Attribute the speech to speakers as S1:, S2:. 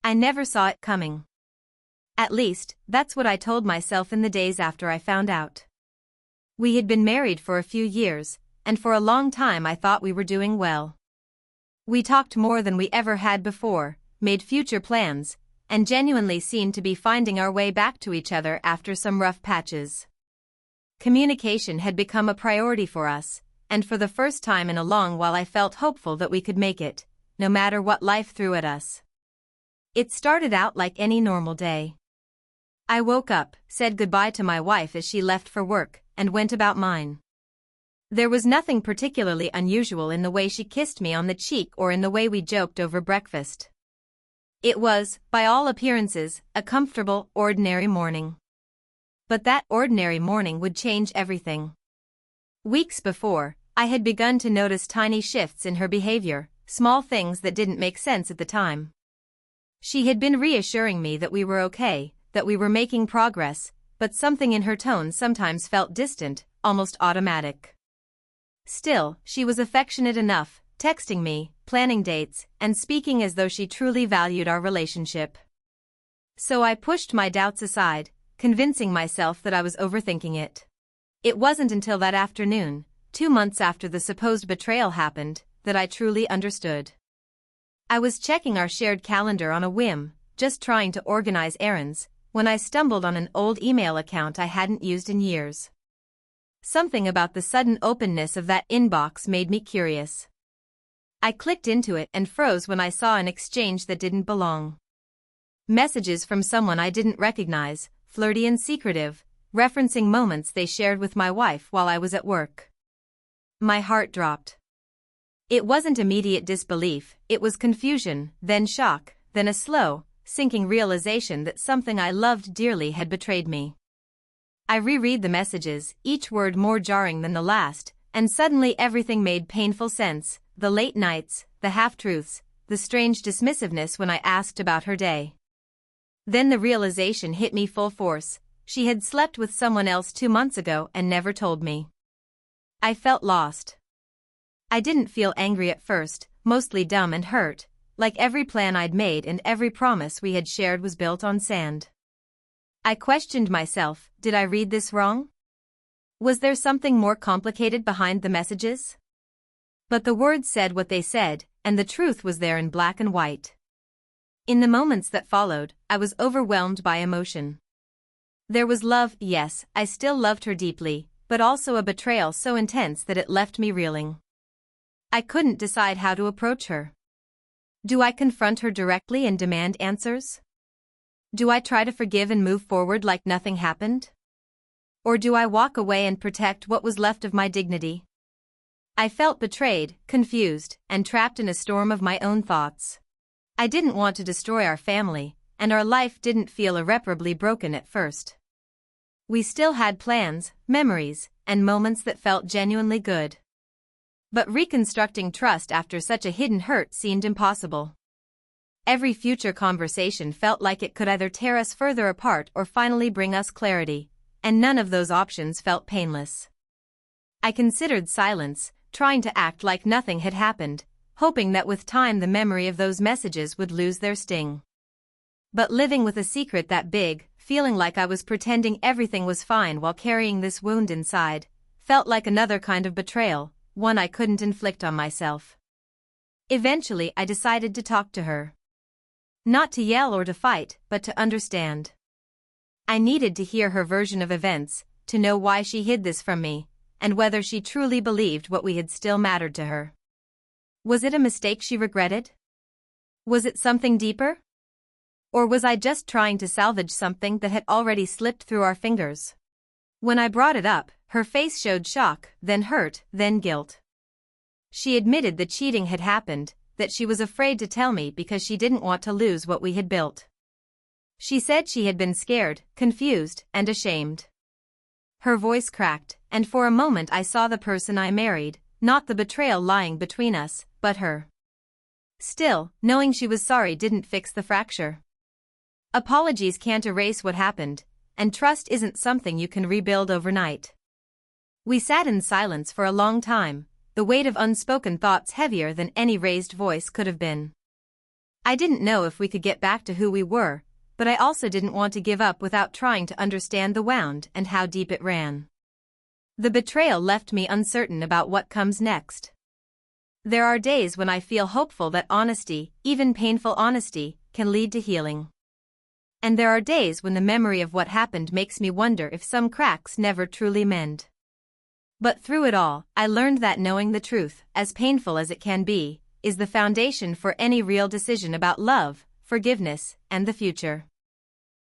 S1: I never saw it coming. At least, that's what I told myself in the days after I found out. We had been married for a few years, and for a long time I thought we were doing well. We talked more than we ever had before, made future plans, and genuinely seemed to be finding our way back to each other after some rough patches. Communication had become a priority for us, and for the first time in a long while I felt hopeful that we could make it, no matter what life threw at us. It started out like any normal day. I woke up, said goodbye to my wife as she left for work, and went about mine. There was nothing particularly unusual in the way she kissed me on the cheek or in the way we joked over breakfast. It was, by all appearances, a comfortable, ordinary morning. But that ordinary morning would change everything. Weeks before, I had begun to notice tiny shifts in her behavior, small things that didn't make sense at the time. She had been reassuring me that we were okay, that we were making progress, but something in her tone sometimes felt distant, almost automatic. Still, she was affectionate enough, texting me, planning dates, and speaking as though she truly valued our relationship. So I pushed my doubts aside, convincing myself that I was overthinking it. It wasn't until that afternoon, 2 months after the supposed betrayal happened, that I truly understood. I was checking our shared calendar on a whim, just trying to organize errands, when I stumbled on an old email account I hadn't used in years. Something about the sudden openness of that inbox made me curious. I clicked into it and froze when I saw an exchange that didn't belong. Messages from someone I didn't recognize, flirty and secretive, referencing moments they shared with my wife while I was at work. My heart dropped. It wasn't immediate disbelief, it was confusion, then shock, then a slow, sinking realization that something I loved dearly had betrayed me. I reread the messages, each word more jarring than the last, and suddenly everything made painful sense, the late nights, the half-truths, the strange dismissiveness when I asked about her day. Then the realization hit me full force. She had slept with someone else 2 months ago and never told me. I felt lost. I didn't feel angry at first, mostly dumb and hurt, like every plan I'd made and every promise we had shared was built on sand. I questioned myself, did I read this wrong? Was there something more complicated behind the messages? But the words said what they said, and the truth was there in black and white. In the moments that followed, I was overwhelmed by emotion. There was love, yes, I still loved her deeply, but also a betrayal so intense that it left me reeling. I couldn't decide how to approach her. Do I confront her directly and demand answers? Do I try to forgive and move forward like nothing happened? Or do I walk away and protect what was left of my dignity? I felt betrayed, confused, and trapped in a storm of my own thoughts. I didn't want to destroy our family, and our life didn't feel irreparably broken at first. We still had plans, memories, and moments that felt genuinely good. But reconstructing trust after such a hidden hurt seemed impossible. Every future conversation felt like it could either tear us further apart or finally bring us clarity, and none of those options felt painless. I considered silence, trying to act like nothing had happened, hoping that with time the memory of those messages would lose their sting. But living with a secret that big, feeling like I was pretending everything was fine while carrying this wound inside, felt like another kind of betrayal, one I couldn't inflict on myself. Eventually I decided to talk to her. Not to yell or to fight, but to understand. I needed to hear her version of events, to know why she hid this from me, and whether she truly believed what we had still mattered to her. Was it a mistake she regretted? Was it something deeper? Or was I just trying to salvage something that had already slipped through our fingers? When I brought it up, her face showed shock, then hurt, then guilt. She admitted that cheating had happened, that she was afraid to tell me because she didn't want to lose what we had built. She said she had been scared, confused, and ashamed. Her voice cracked, and for a moment I saw the person I married, not the betrayal lying between us, but her. Still, knowing she was sorry didn't fix the fracture. Apologies can't erase what happened, and trust isn't something you can rebuild overnight. We sat in silence for a long time, the weight of unspoken thoughts heavier than any raised voice could have been. I didn't know if we could get back to who we were, but I also didn't want to give up without trying to understand the wound and how deep it ran. The betrayal left me uncertain about what comes next. There are days when I feel hopeful that honesty, even painful honesty, can lead to healing. And there are days when the memory of what happened makes me wonder if some cracks never truly mend. But through it all, I learned that knowing the truth, as painful as it can be, is the foundation for any real decision about love, forgiveness, and the future.